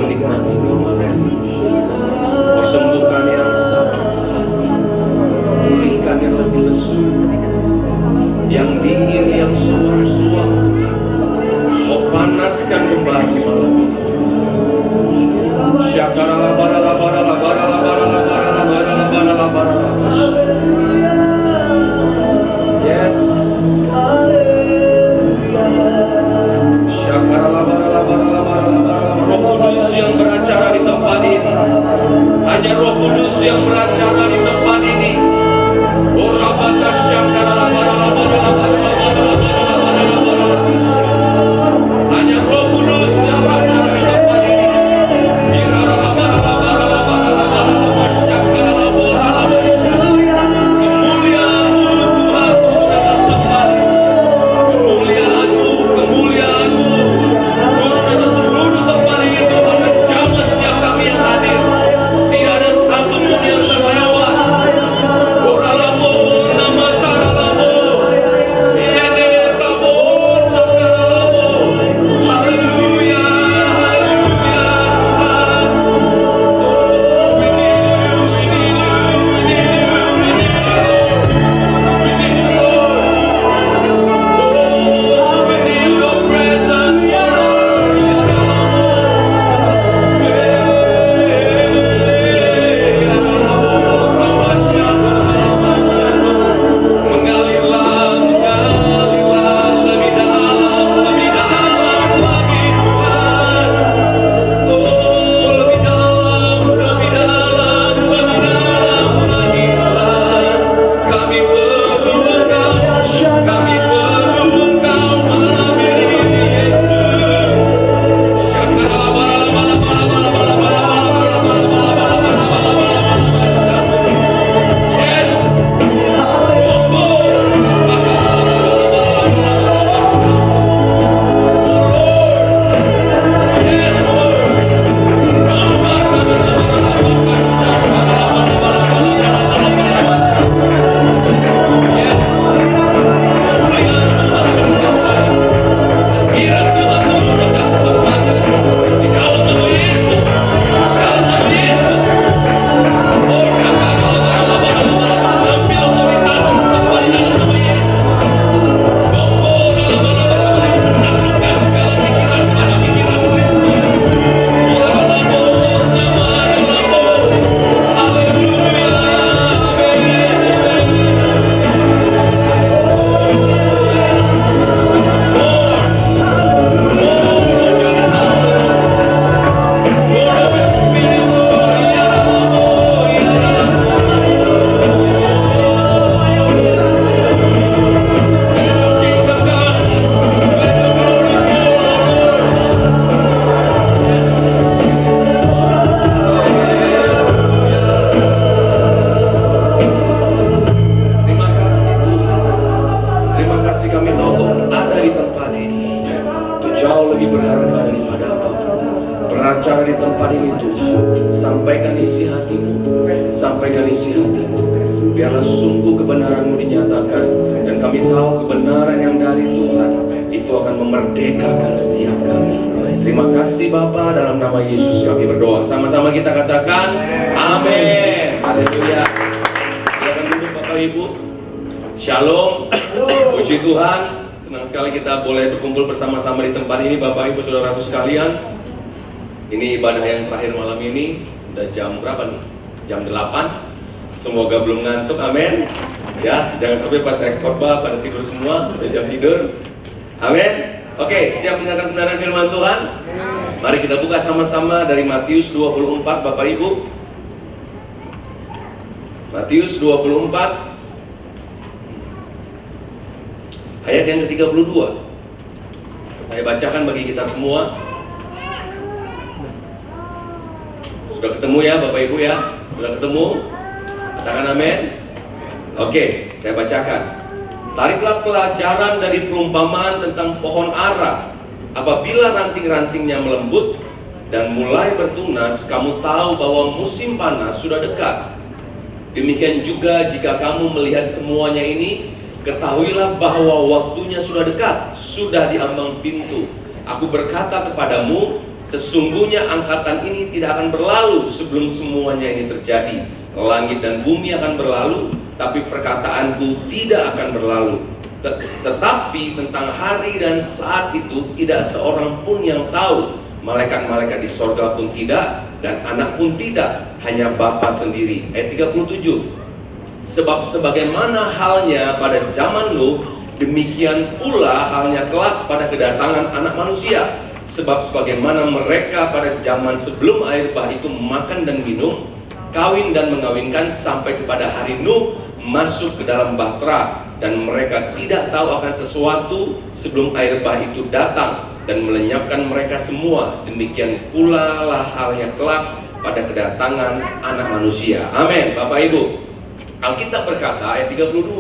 menikmati Engkau malam ini. Kau sembuhkan yang sakit, pulihkan yang letih lesu, yang dingin, yang suam-suam. Kau panaskan kembali malam ini. Syakarala barala barala barala barala barala barala barala barala. Yes. Syakarala barala barala barala barala. Roh Kudus yang beracara di tempat ini. Hanya Roh Kudus yang beracara di tempat ini. Orabaka syakarala barala barala barala barala barala barala. Hanya Roh Kudus yang beracara di tempat ini. Irala barala barala barala barala syakarala barala. Kemuliaan-Mu Tuhan turun atas tempat ini. Kemuliaan-Mu, kemuliaan-Mu turun atas seluruh tempat ini Tuhan, menjamah setiap kami yang hadir. Tidak ada satu pun yang terlewat. Oralamo, nama taralamo, yene ramo, takaralamo. Haleluya, haleluya. Oh, we need you, we need you, we need you, we need you, Lord. Oh, we need your presence, mengalirlah, mengalirlah lebih dalam lagi Tuhan. Oh, lebih dalam lagi Tuhan. Kami perlu Engkau, kami perlu Engkau malam ini, Yesus. Syakala barala bala bala bala bala bala bala bala bala bala bala bala. Yes. Terima kasih kami tahu Tuhan ada di tempat ini. Itu jauh lebih berharga daripada apapun. Beracara di tempat ini Tuhan. Sampaikan isi hatimu, sampaikan isi hatimu. Biarlah sungguh kebenaran-Mu dinyatakan. Dan kami tahu kebenaran yang dari Tuhan itu akan memerdekakan setiap kami. Terima kasih Bapa, dalam nama Yesus kami berdoa. Sama-sama kita katakan amin. Haleluya. Silakan duduk Bapak Ibu. Shalom, puji Tuhan. Senang sekali kita boleh berkumpul bersama-sama di tempat ini Bapak Ibu Saudaraku sekalian. Ini ibadah yang terakhir malam ini. Udah jam berapa nih? Jam 8. Semoga belum ngantuk, amin. Ya, jangan sampai pas saya khotbah pada tidur semua, udah jam tidur. Amin. Oke, siap mendengarkan kebenaran firman Tuhan? Mari kita buka sama-sama dari Matius 24 Bapak Ibu. Matius 24 ayat yang ke-32. Saya bacakan bagi kita semua. Sudah ketemu ya Bapak Ibu ya? Sudah ketemu? Katakan amin. Oke, saya bacakan. Tariklah pelajaran dari perumpamaan tentang pohon ara. Apabila ranting-rantingnya melembut dan mulai bertunas, kamu tahu bahwa musim panas sudah dekat. Demikian juga jika kamu melihat semuanya ini, ketahuilah bahwa waktunya sudah dekat, sudah di ambang pintu. Aku berkata kepadamu, Sesungguhnya angkatan ini tidak akan berlalu sebelum semuanya ini terjadi. Langit dan bumi akan berlalu, tapi perkataanku tidak akan berlalu. Tetapi tentang hari dan saat itu tidak seorang pun yang tahu. Malaikat-malaikat di sorga pun tidak, dan anak pun tidak, hanya Bapa sendiri. Ayat 37. Sebab sebagaimana halnya pada zaman Nuh, demikian pula halnya kelak pada kedatangan anak manusia. Sebab sebagaimana mereka pada zaman sebelum air bah itu makan dan minum, kawin dan mengawinkan sampai kepada hari Nuh masuk ke dalam bahtera, dan mereka tidak tahu akan sesuatu sebelum air bah itu datang dan melenyapkan mereka semua. Demikian pula lah halnya kelak pada kedatangan anak manusia. Amin. Bapak Ibu, Alkitab berkata ayat 32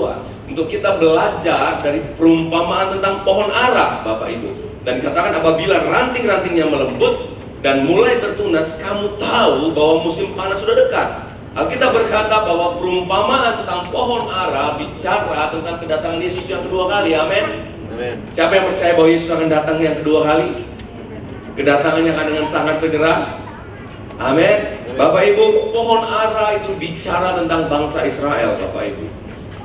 untuk kita belajar dari perumpamaan tentang pohon ara, Bapak Ibu. Dan katakan apabila ranting-rantingnya melembut dan mulai bertunas, kamu tahu bahwa musim panas sudah dekat. Alkitab berkata bahwa perumpamaan tentang pohon ara bicara tentang kedatangan Yesus yang kedua kali. Amin. Siapa yang percaya bahwa Yesus akan datang yang kedua kali? Kedatangannya akan dengan sangat segera. Amin. Bapak Ibu, pohon ara itu bicara tentang bangsa Israel, Bapak Ibu.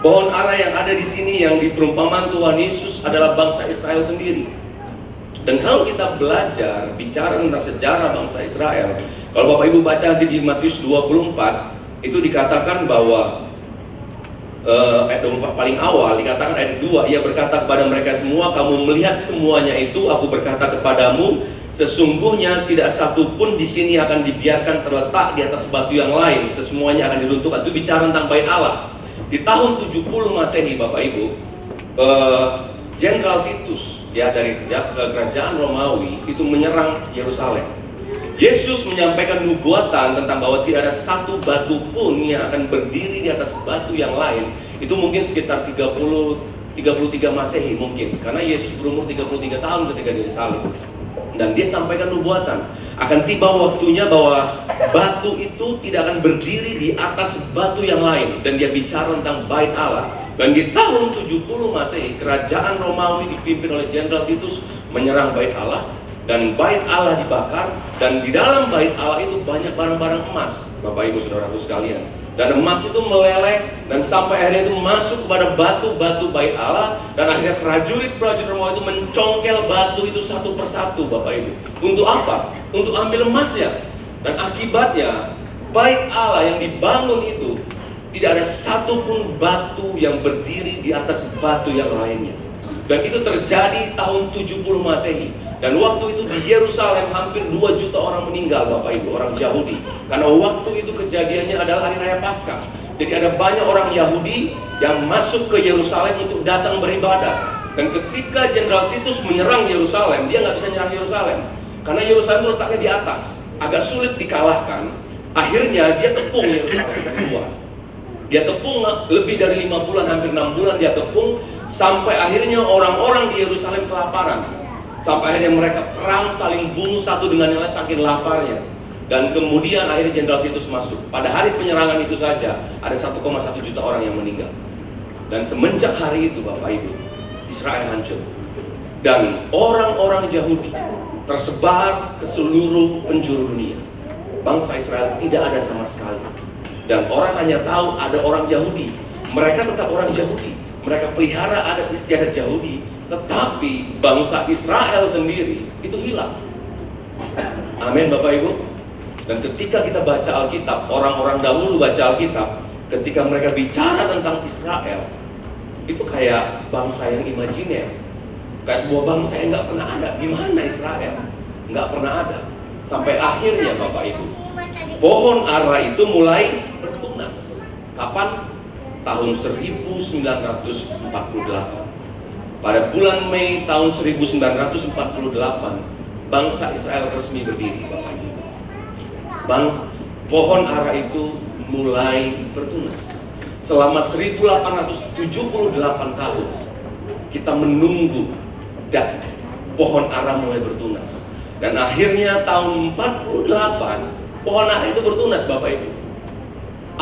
Pohon ara yang ada di sini yang di perumpamaan Tuhan Yesus adalah bangsa Israel sendiri. Dan kalau kita belajar bicara tentang sejarah bangsa Israel, kalau Bapak Ibu baca nanti di Matius 24, itu dikatakan bahwa ayat 24 paling awal dikatakan ayat 2, ia berkata kepada mereka semua, kamu melihat semuanya itu, aku berkata kepadamu, sesungguhnya tidak satu pun di sini akan dibiarkan terletak di atas batu yang lain, semuanya akan diruntuhkan. Itu bicara tentang bait Allah. Di tahun 70 Masehi, Bapak Ibu, Jenderal Titus ya dari kerajaan Romawi itu menyerang Yerusalem. Yesus menyampaikan nubuatan tentang bahwa tidak ada satu batu pun yang akan berdiri di atas batu yang lain. Itu mungkin sekitar 33 Masehi mungkin, karena Yesus berumur 33 tahun ketika dia disalib. Dan dia sampaikan nubuatan, akan tiba waktunya bahwa batu itu tidak akan berdiri di atas batu yang lain. Dan dia bicara tentang bait Allah. Dan di tahun 70 Masehi, kerajaan Romawi dipimpin oleh Jenderal Titus menyerang bait Allah, dan bait Allah dibakar, dan di dalam bait Allah itu banyak barang-barang emas, Bapak Ibu Saudaraku sekalian. Dan emas itu meleleh dan sampai akhirnya itu masuk kepada batu-batu bait Allah, dan akhirnya prajurit-prajurit Romawi itu mencongkel batu itu satu persatu, Bapak Ibu. Untuk apa? Untuk ambil emasnya. Dan akibatnya bait Allah yang dibangun itu tidak ada satupun batu yang berdiri di atas batu yang lainnya. Dan itu terjadi tahun 70 Masehi. Dan waktu itu di Yerusalem hampir 2 juta orang meninggal, Bapak Ibu, orang Yahudi. Karena waktu itu kejadiannya adalah hari raya Paskah. Jadi ada banyak orang Yahudi yang masuk ke Yerusalem untuk datang beribadah. Dan ketika Jenderal Titus menyerang Yerusalem, dia nggak bisa menyerang Yerusalem. Karena Yerusalem itu letaknya di atas, agak sulit dikalahkan. Akhirnya dia kepung Yerusalem dari luar. Dia kepung lebih dari 5 bulan, hampir 6 bulan dia kepung, sampai akhirnya orang-orang di Yerusalem kelaparan. Sampai akhirnya mereka perang saling bunuh satu dengan yang lain saking laparnya. Dan kemudian akhirnya Jenderal Titus masuk. Pada hari penyerangan itu saja ada 1,1 juta orang yang meninggal. Dan semenjak hari itu, Bapak Ibu, Israel hancur. Dan orang-orang Yahudi tersebar ke seluruh penjuru dunia. Bangsa Israel tidak ada sama sekali. Dan orang hanya tahu ada orang Yahudi. Mereka tetap orang Yahudi. Mereka pelihara adat istiadat Yahudi. Tetapi bangsa Israel sendiri itu hilang. Amin, Bapak Ibu. Dan ketika kita baca Alkitab, orang-orang dahulu baca Alkitab, ketika mereka bicara tentang Israel, itu kayak bangsa yang imajiner. Kayak sebuah bangsa yang nggak pernah ada. Di mana Israel? Nggak pernah ada. Sampai akhirnya, Bapak Ibu, pohon ara itu mulai bertunas. Kapan? Tahun 1948. Pada bulan Mei tahun 1948, bangsa Israel resmi berdiri, Bapak Ibu. Pohon ara itu mulai bertunas. Selama 1878 tahun, kita menunggu dan pohon ara mulai bertunas. Dan akhirnya tahun 48, pohon ara itu bertunas, Bapak Ibu.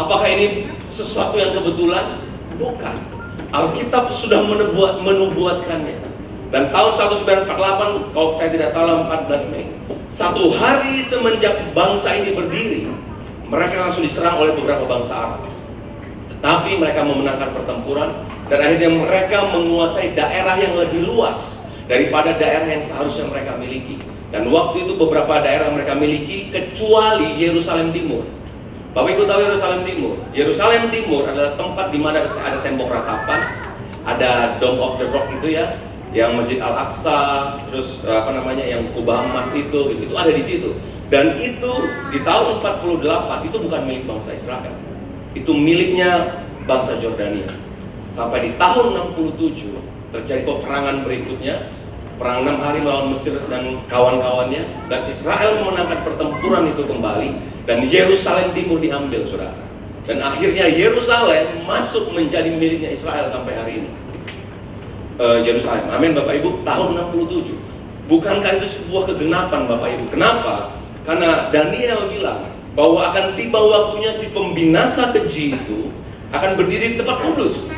Apakah ini sesuatu yang kebetulan? Bukan. Alkitab sudah menubuatkannya. Dan tahun 1948, kalau saya tidak salah 14 Mei, Satu hari semenjak bangsa ini berdiri, mereka langsung diserang oleh beberapa bangsa Arab. Tetapi mereka memenangkan pertempuran dan akhirnya mereka menguasai daerah yang lebih luas daripada daerah yang seharusnya mereka miliki. Dan waktu itu beberapa daerah mereka miliki kecuali Yerusalem Timur. Bapak Ibu tahu Yerusalem Timur? Yerusalem Timur adalah tempat di mana ada tembok ratapan, ada Dome of the Rock itu ya, yang Masjid Al-Aqsa, terus yang kubah emas itu ada di situ. Dan itu di tahun 48 itu bukan milik bangsa Israel. Itu miliknya bangsa Jordania. Sampai di tahun 67 terjadi peperangan berikutnya, perang 6 hari melawan Mesir dan kawan-kawannya, dan Israel memenangkan pertempuran itu kembali, dan Yerusalem Timur diambil, saudara. Dan akhirnya Yerusalem masuk menjadi miliknya Israel sampai hari ini. Yerusalem, amin Bapak Ibu, tahun 67. Bukankah itu sebuah kegenapan Bapak Ibu? Kenapa? Karena Daniel bilang bahwa akan tiba waktunya si pembinasa keji itu akan berdiri di tempat kudus.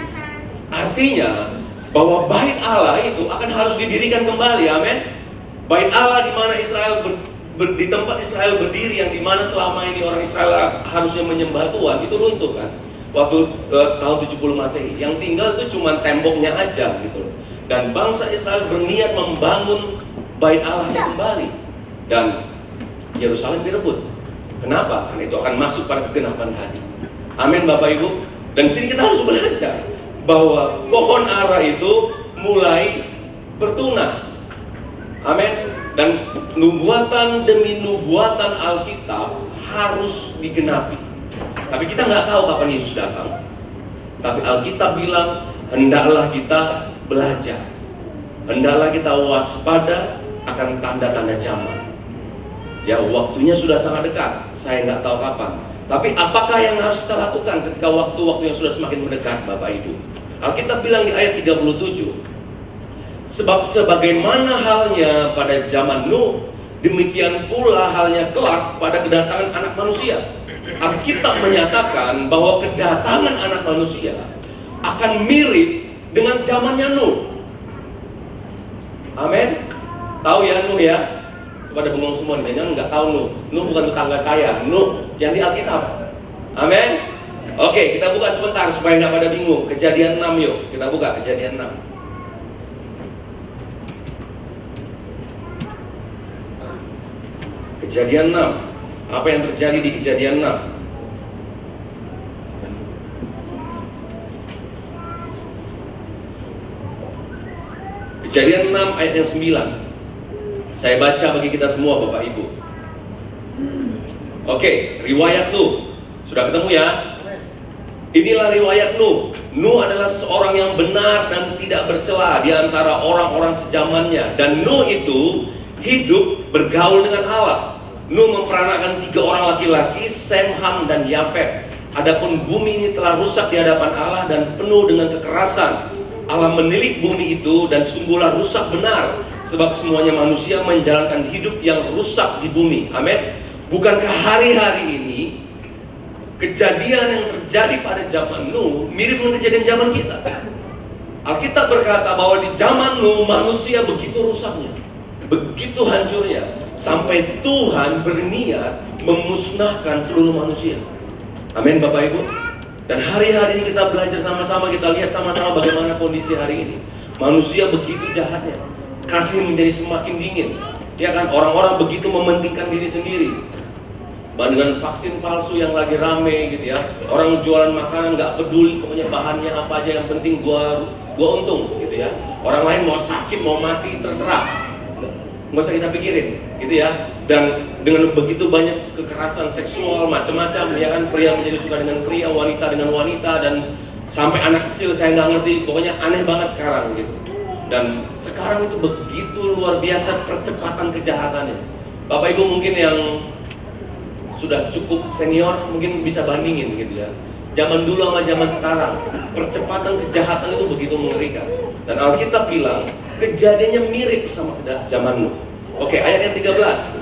Artinya bahwa bait Allah itu akan harus didirikan kembali, amin. Bait Allah di mana Israel di tempat Israel berdiri, yang di mana selama ini orang Israel harusnya menyembah Tuhan, itu runtuh kan. Waktu tahun 70 Masehi, yang tinggal itu cuma temboknya aja gitu. Dan bangsa Israel berniat membangun bait Allahnya kembali, dan Yerusalem direbut. Kenapa? Karena itu akan masuk pada kegenapan tadi. Amin Bapak Ibu. Dan sini kita harus belajar bahwa pohon ara itu mulai bertunas. Amin. Dan nubuatan demi nubuatan Alkitab harus digenapi. Tapi kita nggak tahu kapan Yesus datang. Tapi Alkitab bilang, hendaklah kita belajar, hendaklah kita waspada akan tanda-tanda zaman. Ya, waktunya sudah sangat dekat. Saya nggak tahu kapan. Tapi apakah yang harus kita lakukan ketika waktu-waktu yang sudah semakin mendekat, Bapak Ibu? Alkitab bilang di ayat 37, sebab sebagaimana halnya pada zaman Nuh, demikian pula halnya kelak pada kedatangan anak manusia. Alkitab menyatakan bahwa kedatangan anak manusia akan mirip dengan zamannya Nuh. Amin. Tahu ya Nuh ya? Kepada bengong semua nih, jangan nggak tahu Nuh. Nuh bukan tetangga saya, Nuh yang di Alkitab. Amin. Oke, kita buka sebentar supaya nggak pada bingung. Kejadian 6 yuk, kita buka Kejadian 6. Kejadian 6. Apa yang terjadi di Kejadian 6? Kejadian 6 ayat yang 9. Saya baca bagi kita semua Bapak Ibu. Oke, riwayat Nuh. Sudah ketemu ya? Inilah riwayat Nuh. Nuh adalah seorang yang benar dan tidak bercela di antara orang-orang sejamannya. Dan Nuh itu hidup bergaul dengan Allah. Nuh memperanakan 3 orang laki-laki, Sem, Ham, dan Yafet. Adapun bumi ini telah rusak di hadapan Allah dan penuh dengan kekerasan. Allah menilik bumi itu dan sungguhlah rusak benar, sebab semuanya manusia menjalankan hidup yang rusak di bumi. Amin. Bukankah hari-hari ini kejadian yang terjadi pada zaman Nuh mirip dengan kejadian zaman kita? Alkitab berkata bahwa di zaman Nuh manusia begitu rusaknya, begitu hancurnya, sampai Tuhan berniat memusnahkan seluruh manusia. Amin Bapak Ibu. Dan hari-hari ini kita belajar sama-sama, kita lihat sama-sama bagaimana kondisi hari ini. Manusia begitu jahatnya, kasih menjadi semakin dingin. Ya kan, orang-orang begitu mementingkan diri sendiri. Dengan vaksin palsu yang lagi rame gitu ya. Orang jualan makanan nggak peduli, pokoknya bahannya apa aja, yang penting gua untung gitu ya. Orang lain mau sakit, mau mati, terserah, nggak usah kita pikirin gitu ya. Dan dengan begitu banyak kekerasan seksual macam-macam ya kan, pria menjadi suka dengan pria, wanita dengan wanita, dan sampai anak kecil saya nggak ngerti, pokoknya aneh banget sekarang gitu. Dan sekarang itu begitu luar biasa percepatan kejahatannya. Bapak Ibu mungkin yang sudah cukup senior mungkin bisa bandingin gitu ya. Zaman dulu sama zaman sekarang, percepatan kejahatan itu begitu mengerikan. Dan Alkitab bilang kejadiannya mirip sama zaman Nuh. Oke, ayat yang 13.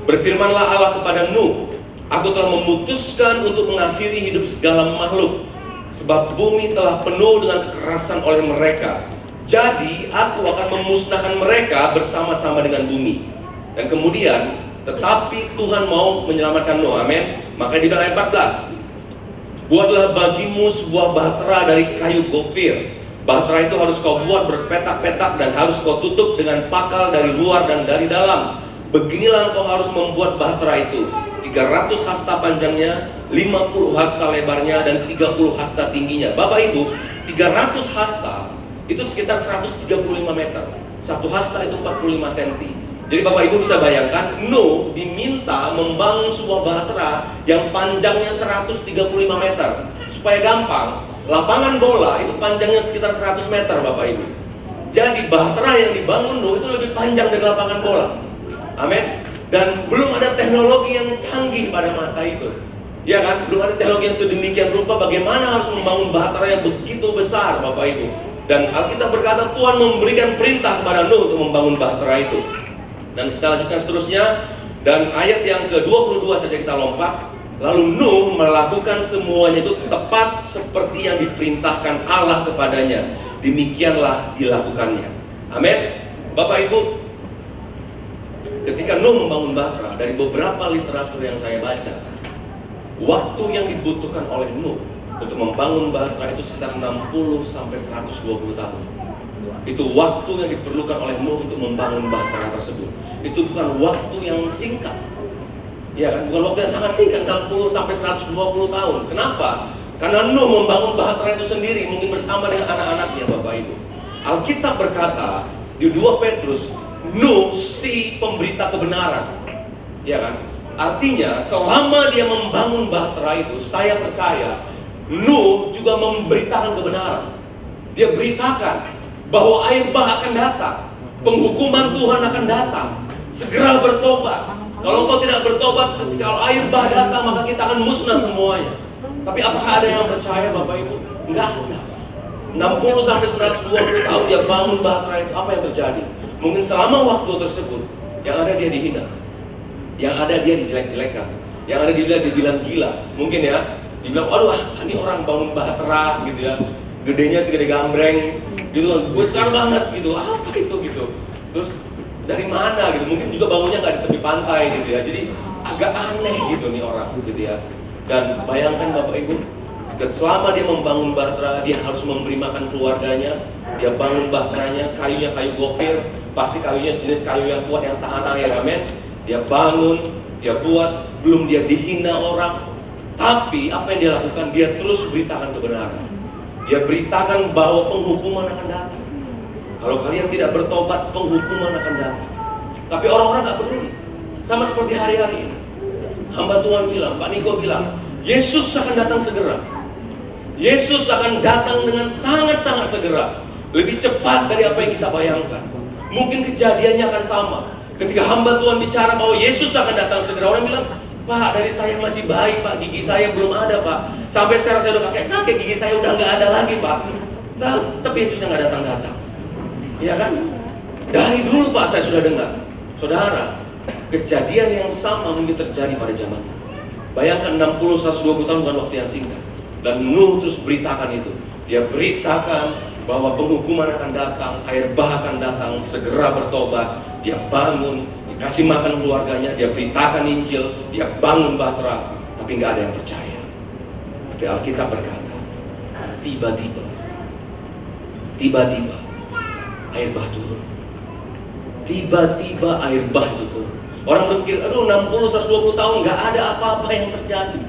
Berfirmanlah Allah kepada Nuh, aku telah memutuskan untuk mengakhiri hidup segala makhluk, sebab bumi telah penuh dengan kekerasan oleh mereka. Jadi aku akan memusnahkan mereka bersama-sama dengan bumi. Dan kemudian Tetapi Tuhan mau menyelamatkan Nuh, amin. Maka di dalam ayat 14, buatlah bagimu sebuah bahtera dari kayu gofir. Bahtera itu harus kau buat berpetak-petak dan harus kau tutup dengan pakal dari luar dan dari dalam. Beginilah kau harus membuat bahtera itu. 300 hasta panjangnya, 50 hasta lebarnya, dan 30 hasta tingginya. Bapak Ibu, 300 hasta itu sekitar 135 meter. Satu hasta itu 45 cm. Jadi Bapak Ibu bisa bayangkan, Nuh diminta membangun sebuah bahtera yang panjangnya 135 meter. Supaya gampang, lapangan bola itu panjangnya sekitar 100 meter Bapak Ibu. Jadi bahtera yang dibangun Nuh itu lebih panjang dari lapangan bola. Amin. Dan belum ada teknologi yang canggih pada masa itu. Ya kan? Belum ada teknologi yang sedemikian rupa bagaimana harus membangun bahtera yang begitu besar Bapak Ibu. Dan Alkitab berkata Tuhan memberikan perintah kepada Nuh untuk membangun bahtera itu. Dan kita lanjutkan seterusnya. Dan ayat yang ke-22 saja kita lompat. Lalu Nuh melakukan semuanya itu tepat seperti yang diperintahkan Allah kepadanya. Demikianlah dilakukannya. Amin. Bapak Ibu, ketika Nuh membangun bahtera, dari beberapa literatur yang saya baca, waktu yang dibutuhkan oleh Nuh untuk membangun bahtera itu sekitar 60 sampai 120 tahun. Itu waktu yang diperlukan oleh Nuh untuk membangun bahtera tersebut. Itu bukan waktu yang singkat. Ya kan, bukan waktu yang sangat singkat, 60 sampai 120 tahun. Kenapa? Karena Nuh membangun bahtera itu sendiri, mungkin bersama dengan anak-anaknya Bapak Ibu. Alkitab berkata di 2 Petrus, Nuh si pemberita kebenaran. Ya kan? Artinya selama dia membangun bahtera itu, saya percaya Nuh juga memberitakan kebenaran. Dia beritakan bahwa air bah akan datang, penghukuman Tuhan akan datang. Segera bertobat. Kalau kau tidak bertobat, ketika air bah datang maka kita akan musnah semuanya. Tapi apakah ada yang percaya Bapak Ibu? Enggak. 60 sampai 120 tahun dia bangun bahtera itu, apa yang terjadi? Mungkin selama waktu tersebut yang ada dia dihina, yang ada dia dijelek-jelekan, yang ada dia dibilang gila. Mungkin ya, dibilang, aduh ini orang bangun bahtera gitu ya, gedenya segede gambreng gitu, besar banget gitu, apa itu gitu. Terus dari mana gitu, mungkin juga bangunnya nggak di tepi pantai gitu ya, jadi agak aneh gitu nih orang gitu ya. Dan bayangkan Bapak Ibu, selama dia membangun bahtera, dia harus memberi makan keluarganya. Dia bangun bahteranya, kayunya kayu gofir, pasti kayunya sejenis kayu yang kuat yang tahan air, amin. Dia bangun, dia buat, belum dia dihina orang. Tapi apa yang dia lakukan? Dia terus beritakan kebenaran. Dia beritakan bahwa penghukuman akan datang. Kalau kalian tidak bertobat, penghukuman akan datang. Tapi orang-orang gak peduli. Sama seperti hari-hari ini. Hamba Tuhan bilang, Pak Niko bilang, Yesus akan datang segera. Yesus akan datang dengan sangat-sangat segera. Lebih cepat dari apa yang kita bayangkan. Mungkin kejadiannya akan sama. Ketika hamba Tuhan bicara bahwa Yesus akan datang segera, orang bilang, Pak, dari saya masih baik Pak, gigi saya belum ada Pak. Sampai sekarang saya udah kakek, gigi saya udah nggak ada lagi Pak. Tapi Yesusnya nggak datang-datang. Iya kan? Dari dulu Pak saya sudah dengar. Saudara, kejadian yang sama mungkin terjadi pada zaman. Bayangkan 60-120 tahun bukan waktu yang singkat. Dan Nuh terus beritakan itu. Dia beritakan bahwa penghukuman akan datang, air bah akan datang, segera bertobat. Dia bangun, dikasih makan keluarganya, dia beritakan Injil, dia bangun bahtera, tapi nggak ada yang percaya. Tapi Alkitab berkata, tiba-tiba air bah turun. Tiba-tiba air bah itu turun. Orang berpikir, aduh 60-120 tahun nggak ada apa-apa yang terjadi.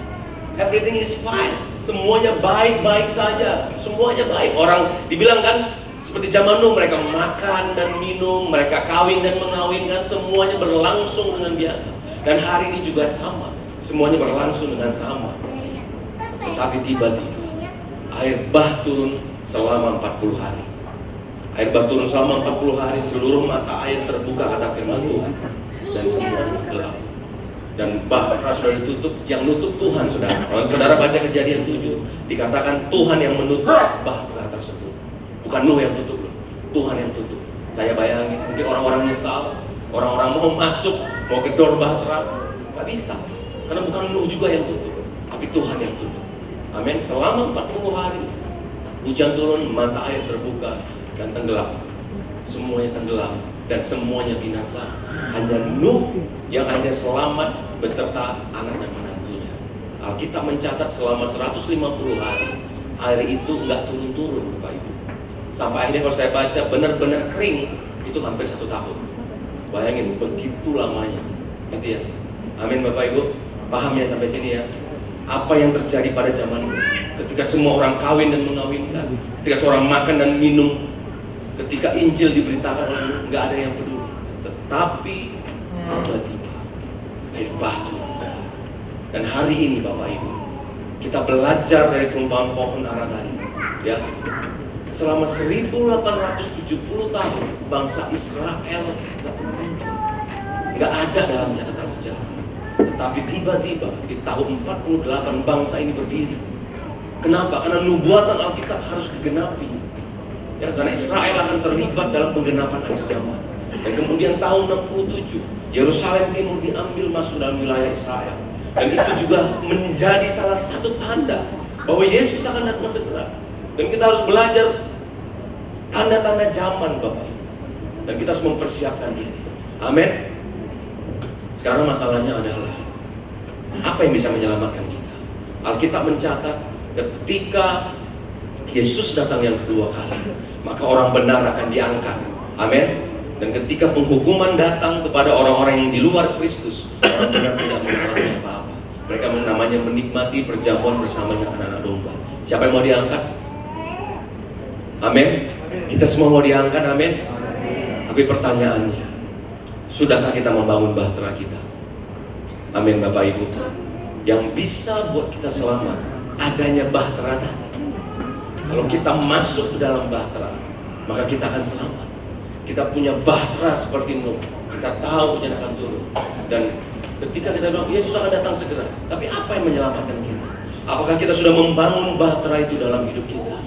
Everything is fine. Semuanya baik-baik saja. Semuanya baik. Orang dibilang kan, seperti zaman Nuh, mereka makan dan minum, mereka kawin dan mengawinkan, semuanya berlangsung dengan biasa. Dan hari ini juga sama. Semuanya berlangsung dengan sama. Tetapi tiba-tiba air bah turun selama 40 hari. Air bah turun selama 40 hari, seluruh mata air terbuka kata firman Tuhan. Dan semuanya gelap. Dan bahtera sudah ditutup, yang nutup Tuhan, saudara. Kalau saudara baca Kejadian 7, dikatakan Tuhan yang menutup bahtera tersebut. Bukan Nuh yang tutup loh, Tuhan yang tutup. Saya bayangin, mungkin orang-orang nyesal, orang-orang mau masuk, mau gedor bahtera, nggak bisa. Karena bukan Nuh juga yang tutup, tapi Tuhan yang tutup. Amin. Selama 40 hari, hujan turun, mata air terbuka dan tenggelam. Semuanya tenggelam dan semuanya binasa. Hanya Nuh yang hanya selamat beserta anak dan menantunya. Alkitab mencatat selama 150 hari air itu nggak turun-turun, Bapak Ibu. Sampai akhirnya kalau saya baca benar-benar kering itu hampir 1 tahun. Bayangin begitu lamanya, gitu ya. Amin Bapak Ibu. Paham ya sampai sini ya? Apa yang terjadi pada zaman ketika semua orang kawin dan mengawinkan, ketika seorang makan dan minum, ketika Injil diberitakan oleh Nuh, nggak ada yang peduli. Tetapi tiba-tiba air bah turun. Dan hari ini Bapak Ibu, kita belajar dari perumpamaan pohon ara tadi, ya. Selama 1870 tahun bangsa Israel nggak ada dalam catatan sejarah. Tetapi tiba-tiba di tahun 48 bangsa ini berdiri. Kenapa? Karena nubuatan Alkitab harus digenapi. Ya, karena Israel akan terlibat dalam penggenapan akhir zaman. Dan kemudian tahun 67 Yerusalem Timur diambil masuk dalam wilayah Israel. Dan itu juga menjadi salah satu tanda bahwa Yesus akan datang segera. Dan kita harus belajar tanda-tanda zaman, Bapak Ibu. Dan kita harus mempersiapkan diri. Amin. Sekarang masalahnya adalah apa yang bisa menyelamatkan kita? Alkitab mencatat ketika Yesus datang yang kedua kali, maka orang benar akan diangkat. Amin. Dan ketika penghukuman datang kepada orang-orang yang di luar Kristus, orang benar tidak mengalami apa-apa. Mereka namanya menikmati perjamuan bersamanya anak-anak domba. Siapa yang mau diangkat? Amin. Kita semua mau diangkat, amin. Tapi pertanyaannya, sudahkah kita membangun bahtera kita? Amin Bapak Ibu. Yang bisa buat kita selamat adanya bahtera tadi. Kalau kita masuk ke dalam bahtera, maka kita akan selamat. Kita punya bahtera seperti Nuh. Kita tahu hujan akan turun. Dan ketika kita bilang Yesus akan datang segera, tapi apa yang menyelamatkan kita? Apakah kita sudah membangun bahtera itu dalam hidup kita?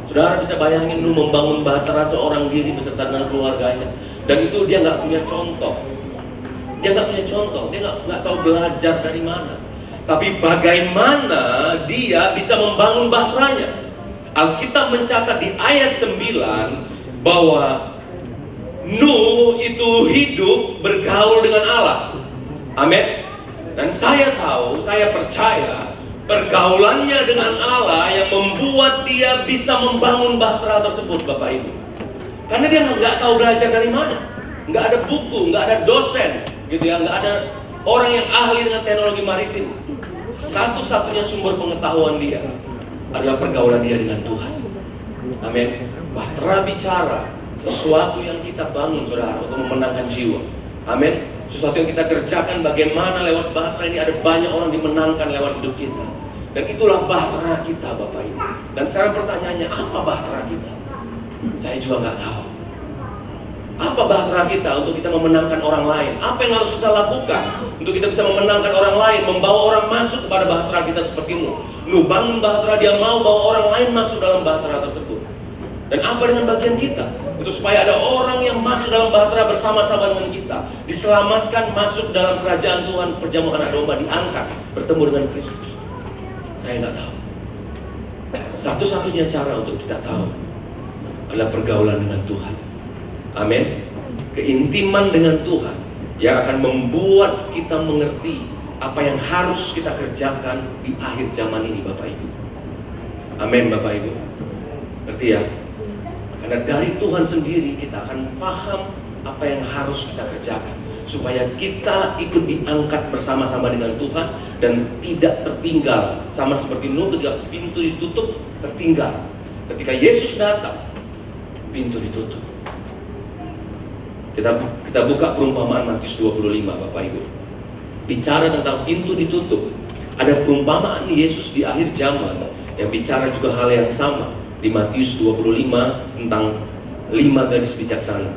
Saudara bisa bayangin Nuh membangun bahtera seorang diri beserta dengan keluarganya. Dan itu dia nggak punya contoh. Dia nggak punya contoh. Dia nggak tahu belajar dari mana. Tapi bagaimana dia bisa membangun bahteranya? Alkitab mencatat di ayat 9 bahwa Nuh itu hidup bergaul dengan Allah. Amin. Dan saya tahu, saya percaya pergaulannya dengan Allah yang membuat dia bisa membangun bahtera tersebut, Bapak Ibu. Karena dia nggak tahu belajar dari mana, nggak ada buku, nggak ada dosen, gitu ya, nggak ada orang yang ahli dengan teknologi maritim. Satu-satunya sumber pengetahuan dia adalah pergaulan dia dengan Tuhan. Amin. Bahtera bicara sesuatu yang kita bangun, saudara, untuk memenangkan jiwa. Amin. Sesuatu yang kita kerjakan, bagaimana lewat bahtera ini ada banyak orang dimenangkan lewat hidup kita. Dan itulah bahtera kita, Bapak Ibu. Dan sekarang pertanyaannya, apa bahtera kita? Saya juga nggak tahu. Apa bahtera kita untuk kita memenangkan orang lain? Apa yang harus kita lakukan untuk kita bisa memenangkan orang lain, membawa orang masuk kepada bahtera kita seperti Nuh? Nuh bangun bahtera, dia mau bawa orang lain masuk dalam bahtera tersebut. Dan apa dengan bagian kita? Untuk supaya ada orang yang masuk dalam bahtera bersama-sama dengan kita, diselamatkan masuk dalam kerajaan Tuhan, perjamuan anak domba, diangkat, bertemu dengan Kristus. Saya nggak tahu. Satu-satunya cara untuk kita tahu adalah pergaulan dengan Tuhan. Amin. Keintiman dengan Tuhan yang akan membuat kita mengerti apa yang harus kita kerjakan di akhir zaman ini, Bapak Ibu. Amin, Bapak Ibu. Ngerti ya? Karena dari Tuhan sendiri kita akan paham apa yang harus kita kerjakan, supaya kita ikut diangkat bersama-sama dengan Tuhan dan tidak tertinggal. Sama seperti Nuh ketika pintu ditutup, tertinggal. Ketika Yesus datang, pintu ditutup. Kita buka perumpamaan Matius 25, Bapak Ibu. Bicara tentang pintu ditutup. Ada perumpamaan Yesus di akhir zaman yang bicara juga hal yang sama di Matius 25 tentang 5 gadis bijaksana.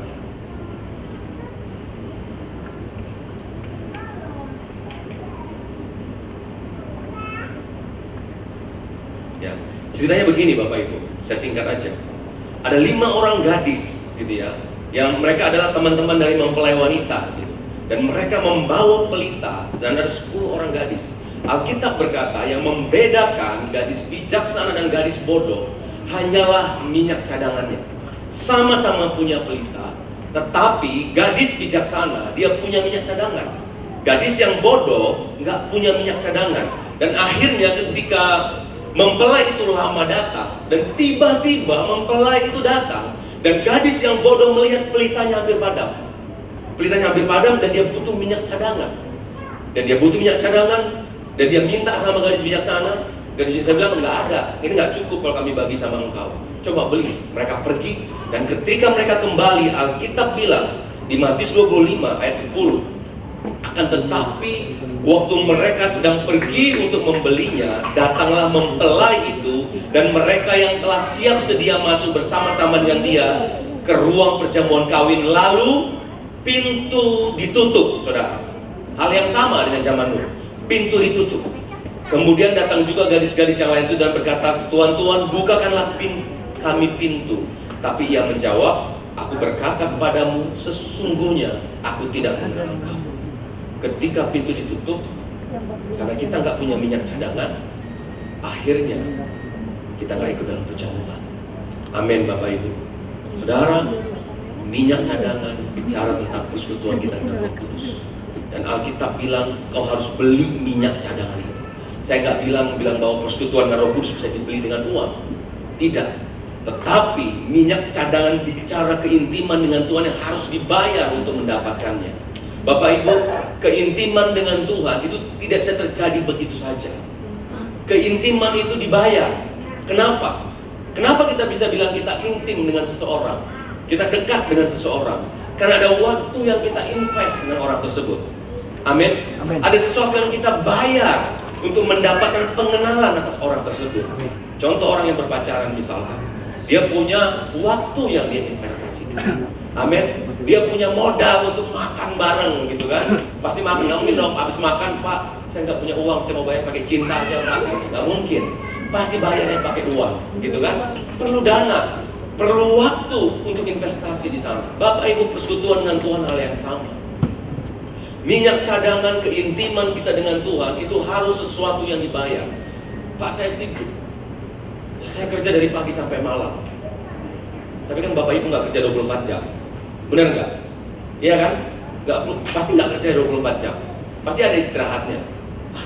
Ya, ceritanya begini Bapak Ibu, saya singkat aja. Ada 5 orang gadis gitu ya, yang mereka adalah teman-teman dari mempelai wanita gitu. Dan mereka membawa pelita, dan ada 10 orang gadis. Alkitab berkata yang membedakan gadis bijaksana dan gadis bodoh hanyalah minyak cadangannya. Sama-sama punya pelita, Tetapi gadis bijaksana, dia punya minyak cadangan. Gadis yang bodoh nggak punya minyak cadangan. Dan akhirnya ketika mempelai itu lama datang, dan tiba-tiba mempelai itu datang, dan gadis yang bodoh melihat pelitanya hampir padam. Pelitanya hampir padam dan dia butuh minyak cadangan. Dan dia butuh minyak cadangan, dan dia minta sama gadis bijaksana. Gadis bijaksana bilang, nggak ada, ini nggak cukup kalau kami bagi sama engkau. Coba beli. Mereka pergi, dan ketika mereka kembali, Alkitab bilang di Matius 25 ayat 10, akan tetapi waktu mereka sedang pergi untuk membelinya, datanglah mempelai itu, dan mereka yang telah siap sedia masuk bersama-sama dengan dia ke ruang perjamuan kawin, lalu pintu ditutup, saudara. Hal yang sama dengan zaman Nuh, pintu ditutup. Kemudian datang juga gadis-gadis yang lain itu dan berkata, Tuan-tuan, bukakanlah kami pintu. Tapi ia menjawab, aku berkata kepadamu, sesungguhnya aku tidak mengenal engkau. Ketika pintu ditutup, karena kita nggak punya minyak cadangan, akhirnya kita nggak ikut dalam perjamuan. Amin, Bapak Ibu. Saudara, minyak cadangan bicara tentang persekutuan kita dengan Roh Kudus. Dan Alkitab bilang, kau harus beli minyak cadangan itu. Saya nggak bilang bahwa persekutuan dengan Roh Kudus bisa dibeli dengan uang. Tidak. Tetapi minyak cadangan bicara keintiman dengan Tuhan yang harus dibayar untuk mendapatkannya. Bapak Ibu, keintiman dengan Tuhan itu tidak bisa terjadi begitu saja. Keintiman itu dibayar. Kenapa? Kenapa kita bisa bilang kita intim dengan seseorang? Kita dekat dengan seseorang. Karena ada waktu yang kita invest dengan orang tersebut. Amin. Ada sesuatu yang kita bayar untuk mendapatkan pengenalan atas orang tersebut. Contoh orang yang berpacaran misalkan, dia punya waktu yang dia investasikan. Amin. Dia punya modal untuk makan bareng gitu kan. Pasti makan, nggak mungkin dong habis makan, Pak, saya nggak punya uang, saya mau bayar pakai cinta aja Pak. Nggak mungkin. Pasti bayarnya pakai uang gitu kan. Perlu dana, perlu waktu untuk investasi di sana. Bapak Ibu, persekutuan dengan Tuhan hal yang sama. Minyak cadangan keintiman kita dengan Tuhan itu harus sesuatu yang dibayar. Pak, saya sibuk. Ya, saya kerja dari pagi sampai malam. Tapi kan Bapak Ibu nggak kerja 24 jam. Benar nggak? Iya kan? Pasti nggak kerja 24 jam. Pasti ada istirahatnya.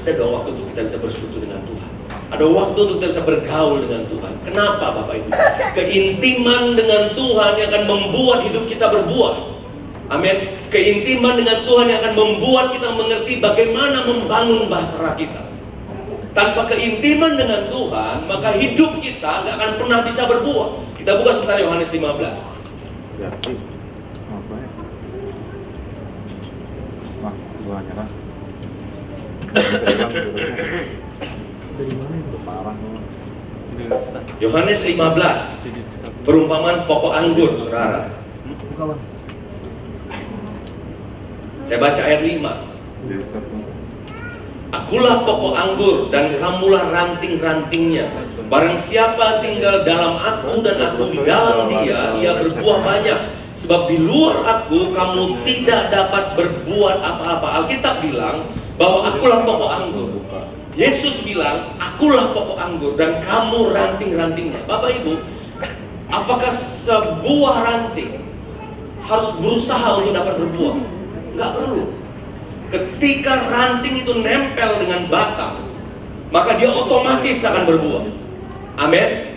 Ada dong waktu untuk kita bisa bersekutu dengan Tuhan. Ada waktu untuk kita bisa bergaul dengan Tuhan. Kenapa Bapak Ibu? Keintiman dengan Tuhan yang akan membuat hidup kita berbuah. Amin. Keintiman dengan Tuhan yang akan membuat kita mengerti bagaimana membangun bahtera kita. Tanpa keintiman dengan Tuhan, maka hidup kita nggak akan pernah bisa berbuah. Kita buka sebentar Yohanes 15. Yohanes 15, perumpamaan pokok anggur, saudara. Saya baca ayat 5. Akulah pokok anggur dan kamulah ranting-rantingnya. Barang siapa tinggal dalam aku dan aku di dalam dia, ia berbuah banyak. Sebab di luar aku kamu tidak dapat berbuat apa-apa. Alkitab bilang bahwa akulah pokok anggur. Yesus bilang, akulah pokok anggur dan kamu ranting-rantingnya. Bapak Ibu, apakah sebuah ranting harus berusaha untuk dapat berbuah? Nggak perlu. Ketika ranting itu nempel dengan batang, maka dia otomatis akan berbuah. Amin.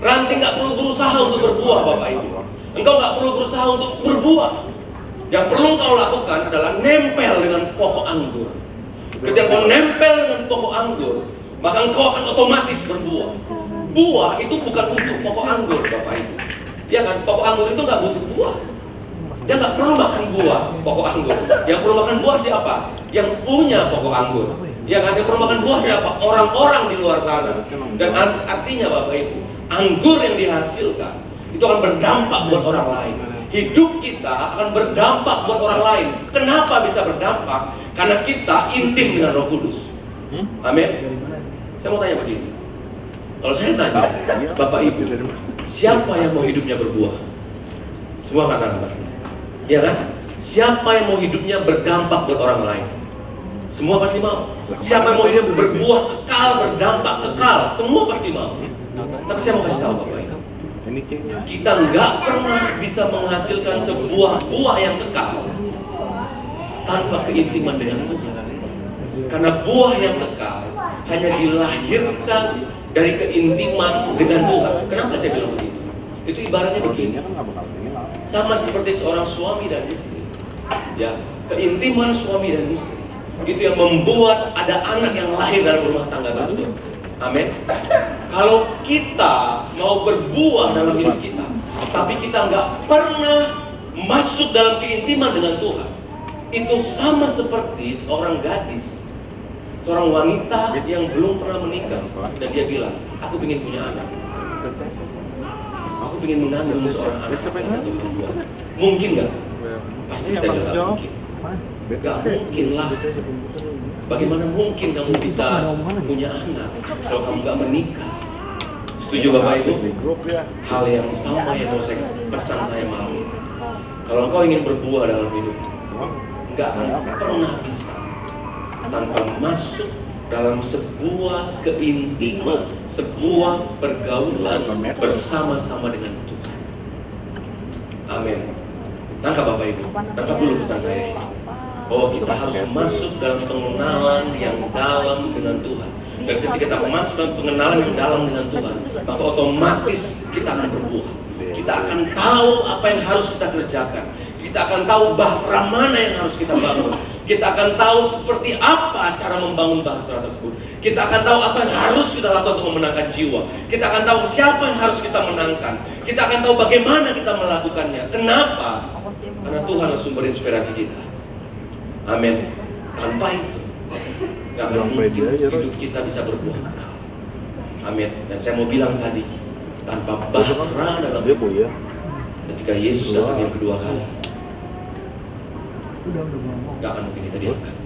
Ranting nggak perlu berusaha untuk berbuah, Bapak Ibu. Engkau nggak perlu berusaha untuk berbuah. Yang perlu engkau lakukan adalah nempel dengan pokok anggur. Ketika kau nempel dengan pokok anggur, maka engkau akan otomatis berbuah. Buah itu bukan untuk pokok anggur, Bapak Ibu. Ya kan, pokok anggur itu nggak butuh buah. Dia nggak perlu makan buah pokok anggur. Yang perlu makan buah siapa? Yang punya pokok anggur. Ya kan, yang perlu makan buah siapa? Orang-orang di luar sana. Dan artinya Bapak Ibu, anggur yang dihasilkan itu akan berdampak buat orang lain. Hidup kita akan berdampak buat orang lain. Kenapa bisa berdampak? Karena kita intim dengan Roh Kudus. Amin. Saya mau tanya begini. Kalau saya tanya, Bapak Ibu, siapa yang mau hidupnya berbuah? Semua katakan pasti. Ya kan? Siapa yang mau hidupnya berdampak buat orang lain? Semua pasti mau. Siapa yang mau hidupnya berbuah kekal, berdampak kekal? Semua pasti mau. Tapi saya mau kasih tahu Bapak Ibu, Kita nggak pernah bisa menghasilkan sebuah buah yang kekal tanpa keintiman dengan Tuhan. Karena buah yang kekal hanya dilahirkan dari keintiman dengan Tuhan. Kenapa saya bilang begitu? Itu ibaratnya begini. Sama seperti seorang suami dan istri. Ya, keintiman suami dan istri itu yang membuat ada anak yang lahir dalam rumah tangga tersebut. Amin. Kalau kita mau berbuah dalam hidup kita, tapi kita nggak pernah masuk dalam keintiman dengan Tuhan, itu sama seperti seorang gadis, seorang wanita yang belum pernah menikah, dan dia bilang, aku ingin punya anak, aku ingin mengandung seorang anak atau perempuan. Mungkin nggak? Pasti kita bilang nggak mungkin. Nggak mungkin lah. Bagaimana mungkin kamu bisa punya anak kalau kamu nggak menikah? Setuju Bapak Ibu? Hal yang sama yang mau saya pesan saya malam ini. Kalau engkau ingin berbuah dalam hidup, nggak akan pernah bisa tanpa masuk dalam sebuah keintiman, sebuah pergaulan bersama-sama dengan Tuhan. Amin. Tangkap Bapak Ibu, tangkap dulu pesan saya ini. Oh, kita harus masuk dalam pengenalan yang dalam dengan Tuhan. Dan ketika kita masuk dalam pengenalan yang dalam dengan Tuhan, maka otomatis kita akan berbuah. Kita akan tahu apa yang harus kita kerjakan. Kita akan tahu bahtera mana yang harus kita bangun. Kita akan tahu seperti apa cara membangun bahtera tersebut. Kita akan tahu apa yang harus kita lakukan untuk memenangkan jiwa. Kita akan tahu siapa yang harus kita menangkan. Kita akan tahu bagaimana kita melakukannya. Kenapa? Karena Tuhan adalah sumber inspirasi kita. Amin. Tanpa itu, nggak mungkin hidup kita bisa berbuah kekal. Amin. Dan saya mau bilang tadi, tanpa bahtera dalam hidup, ketika Yesus datang yang kedua kali, nggak akan mungkin kita diangkat.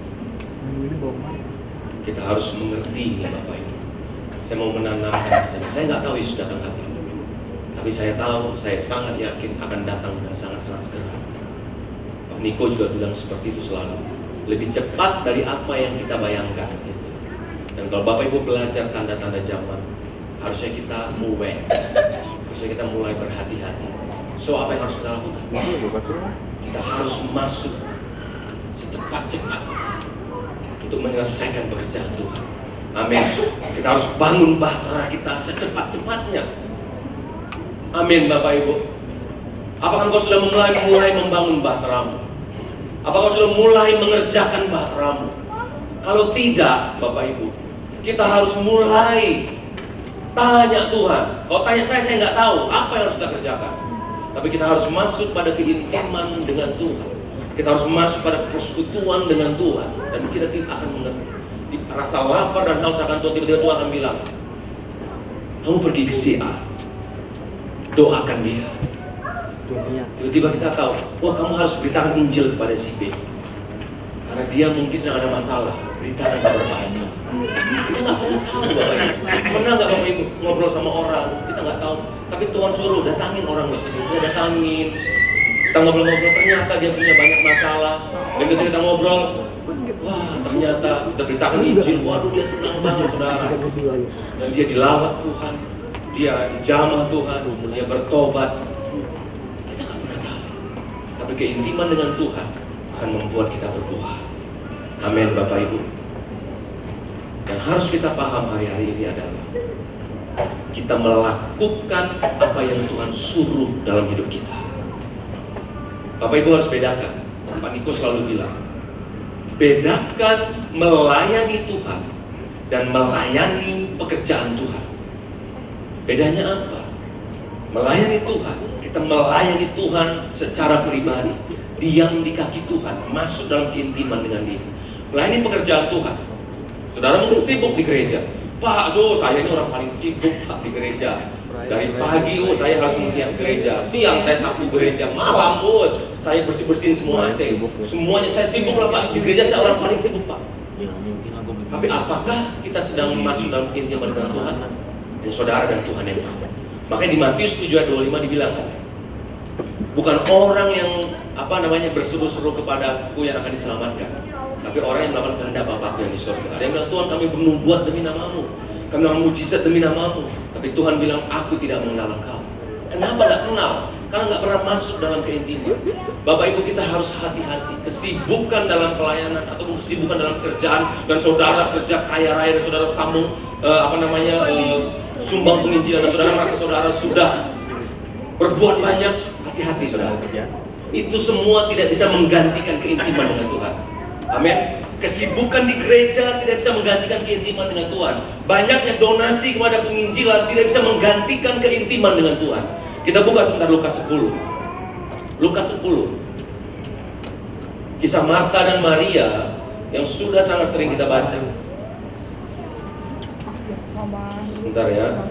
Kita harus mengerti ini Bapak Ibu. Saya mau menanamkan pesan. Saya nggak tahu Yesus datang kapan, tapi saya tahu, saya sangat yakin akan datang dengan sangat-sangat segera. Pak Niko juga bilang seperti itu selalu. Lebih cepat dari apa yang kita bayangkan. Dan kalau Bapak Ibu belajar tanda-tanda zaman, harusnya kita harusnya kita mulai berhati-hati. So apa yang harus kita lakukan? Kita harus masuk secepat-cepat untuk menyelesaikan pekerjaan Tuhan. Amin. Kita harus bangun bahtera kita secepat-cepatnya. Amin Bapak Ibu. Apakah engkau sudah mulai membangun bahteramu? Apakah sudah mulai mengerjakan bahteramu? Kalau tidak, Bapak Ibu, kita harus mulai tanya Tuhan. Kalau tanya saya nggak tahu apa yang harus kita kerjakan. Tapi kita harus masuk pada keintiman dengan Tuhan. Kita harus masuk pada persekutuan dengan Tuhan. Dan kita tidak akan mengerti. Rasa lapar dan haus akan Tuhan, tiba-tiba Tuhan akan bilang, kamu pergi ke si A, doakan dia. Tiba-tiba kita tahu, wah kamu harus beritakan Injil kepada si B, karena dia mungkin sedang ada masalah. Beritakan kabar baik. Kita nggak pernah tahu Bapak Ibu. Pernah nggak Bapak Ibu ngobrol sama orang? Kita nggak tahu. Tapi Tuhan suruh datangin orang tersebut. Dia datangin. Kita ngobrol-ngobrol, ternyata dia punya banyak masalah. Dan ketika kita ngobrol, wah ternyata kita beritakan Injil. Waduh dia senang banget saudara. Dan dia dilawat Tuhan. Dia dijamah Tuhan. Dia bertobat. Tapi keintiman dengan Tuhan akan membuat kita berbuah. Amin Bapak Ibu. Yang harus kita paham hari-hari ini adalah kita melakukan apa yang Tuhan suruh dalam hidup kita. Bapak Ibu harus bedakan. Pak Niko selalu bilang, bedakan melayani Tuhan dan melayani pekerjaan Tuhan. Bedanya apa? Melayani Tuhan, kita melayani Tuhan secara pribadi, diam di kaki Tuhan, masuk dalam keintiman dengan Dia. Melayani pekerjaan Tuhan. Saudara mungkin sibuk di gereja. Pak, saya ini orang paling sibuk Pak di gereja. Dari pagi, saya harus menghias gereja. Siang saya sapu gereja. Malam, saya bersih-bersihin semua AC. Semuanya saya sibuk lah Pak. Di gereja saya orang paling sibuk Pak. Tapi apakah kita sedang masuk dalam keintiman dengan Tuhan? Dan saudara dan Tuhan yang tahu. Makanya di Matius 7:25 dibilang kan, bukan orang yang berseru-seru kepadaku yang akan diselamatkan, tapi orang yang melakukan kehendak Bapakku yang di surga. Ada yang bilang, Tuhan kami bernubuat demi namamu, kami melakukan mujizat demi namamu. Tapi Tuhan bilang, aku tidak mengenal engkau. Kenapa nggak kenal? Karena nggak pernah masuk dalam keintiman. Bapak Ibu, kita harus hati-hati. Kesibukan dalam pelayanan atau kesibukan dalam kerjaan, dan saudara kerja kaya raya dan saudara sambung sumbang penginjilan, dan saudara merasa saudara sudah berbuat banyak. Hati-hati saudara. Itu semua tidak bisa menggantikan keintiman dengan Tuhan. Amin. Kesibukan di gereja tidak bisa menggantikan keintiman dengan Tuhan. Banyaknya donasi kepada penginjilan tidak bisa menggantikan keintiman dengan Tuhan. Kita buka sebentar Lukas 10. Lukas 10. Kisah Marta dan Maria yang sudah sangat sering kita baca. Sebentar ya.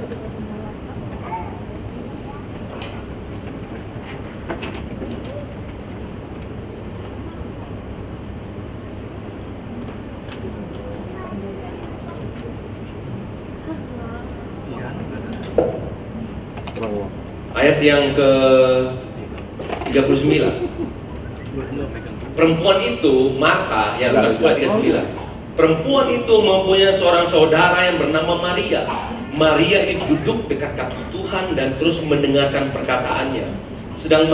Ayat yang ke 39. Perempuan itu, Marta, ya Lukas 10:39. Perempuan itu mempunyai seorang saudara yang bernama Maria. Maria itu duduk dekat kaki Tuhan dan terus mendengarkan perkataannya. Sedang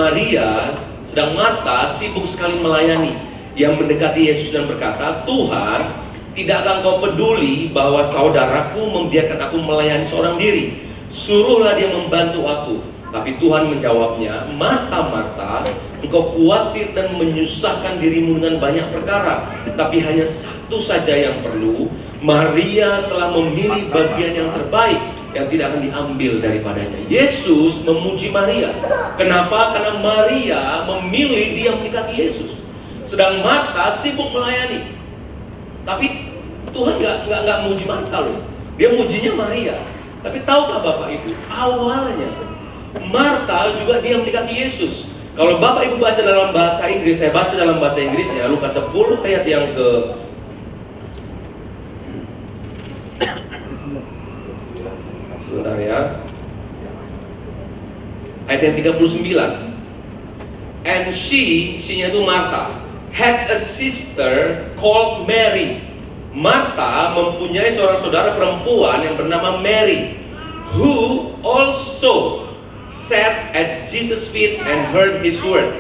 Marta sibuk sekali melayani. Yang mendekati Yesus dan berkata, "Tuhan, tidakkah Engkau peduli bahwa saudaraku membiarkan aku melayani seorang diri? Suruhlah dia membantu aku." Tapi Tuhan menjawabnya, "Marta, Marta, engkau khawatir dan menyusahkan dirimu dengan banyak perkara. Tapi hanya satu saja yang perlu. Maria telah memilih bagian yang terbaik yang tidak akan diambil daripadanya." Yesus memuji Maria. Kenapa? Karena Maria memilih dia mendekati Yesus. Sedang Marta sibuk melayani. Tapi Tuhan nggak muji Marta loh. Dia mujinya Maria. Tapi tahukah Bapak Ibu, awalnya Marta juga dia mendekati Yesus. Kalau Bapak Ibu baca dalam bahasa Inggris, saya baca dalam bahasa Inggrisnya, Lukas 10 ayat yang ke sebentar ya. Ayat yang 39. And she-nya itu Marta, had a sister called Mary. Marta mempunyai seorang saudara perempuan yang bernama Mary, who also sat at Jesus' feet and heard his word.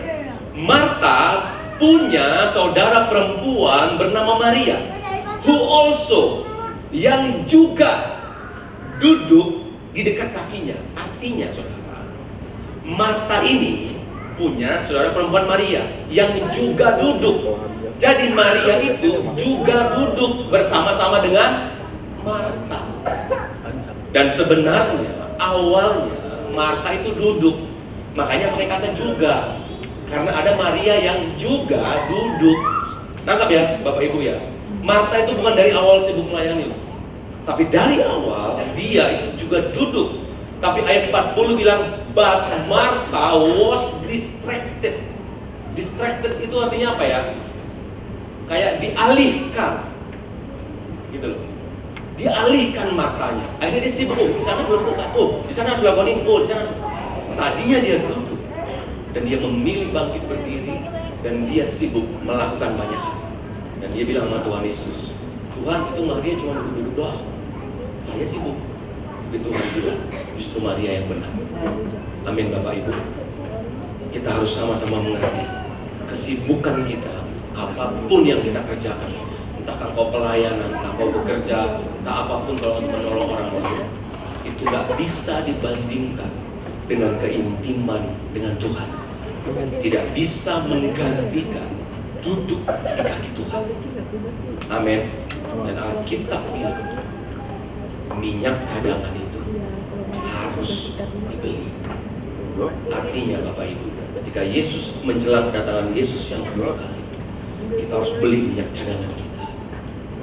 Marta punya saudara perempuan bernama Maria, who also, yang juga duduk di dekat kakinya. Artinya saudara, Marta ini punya saudara perempuan Maria yang juga duduk. Jadi Maria itu juga duduk bersama-sama dengan Marta. Dan sebenarnya awalnya Marta itu duduk, makanya pakai kata juga, karena ada Maria yang juga duduk. Tangkap ya Bapak Ibu ya. Marta itu bukan dari awal sibuk melayani, tapi dari awal dia itu juga duduk. Tapi ayat 40 bilang, but Marta was distracted. Distracted itu artinya apa ya? Kayak dialihkan, gitu loh. Dialihkan Martanya. Akhirnya dia sibuk, di sana belum selesai. Di sana harus lakukan ini. Di sana harus. Tadinya dia duduk dan dia memilih bangkit berdiri dan dia sibuk melakukan banyak hal. Dan dia bilang sama Tuhan Yesus, "Tuhan, itu Maria cuma duduk-duduk doang. Saya sibuk." Tapi Tuhan bilang, justru Maria yang benar. Amin Bapak Ibu. Kita harus sama-sama mengerti kesibukan kita, apapun yang kita kerjakan, entah kau pelayanan, entah kau bekerja, entah apapun kalau untuk menolong orang lain, itu gak bisa dibandingkan dengan keintiman dengan Tuhan. Tidak bisa menggantikan duduk di kaki Tuhan. Amin. Dan Alkitab bilang minyak cadangan itu harus dibeli. Artinya Bapak Ibu, ketika Yesus menjelang kedatangan Yesus yang kedua kali, kita harus beli minyak cadangan kita.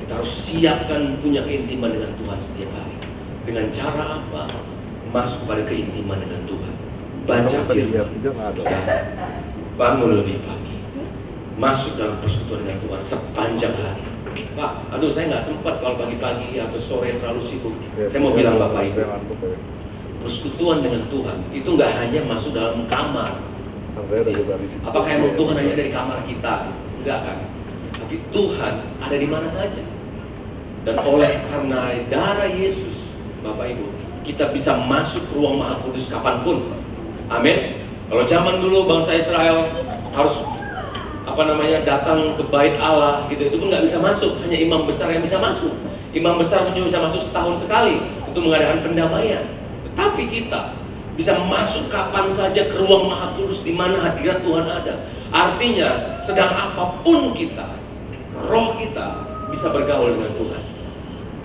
Kita harus siapkan punya keintiman dengan Tuhan setiap hari. Dengan cara apa? Masuk pada keintiman dengan Tuhan. Baca firman dan bangun lebih pagi. Masuk dalam persekutuan dengan Tuhan sepanjang hari. Pak, saya nggak sempat kalau pagi-pagi atau sore terlalu sibuk. Saya mau bilang Bapak Ibu, persekutuan dengan Tuhan itu nggak hanya masuk dalam kamar. Apakah emang Tuhan hanya ada di kamar kita? Enggak kan? Tapi Tuhan ada di mana saja. Dan karena darah Yesus, Bapak Ibu, kita bisa masuk ruang Maha Kudus kapanpun. Amin. Kalau zaman dulu bangsa Israel harus datang ke bait Allah gitu, itu pun nggak bisa masuk, hanya imam besar yang bisa masuk. Imam besar hanya bisa masuk setahun sekali untuk mengadakan pendamaian. Tetapi kita bisa masuk kapan saja ke ruang Maha Kudus di mana hadirat Tuhan ada. Artinya sedang apapun kita, roh kita bisa bergaul dengan Tuhan.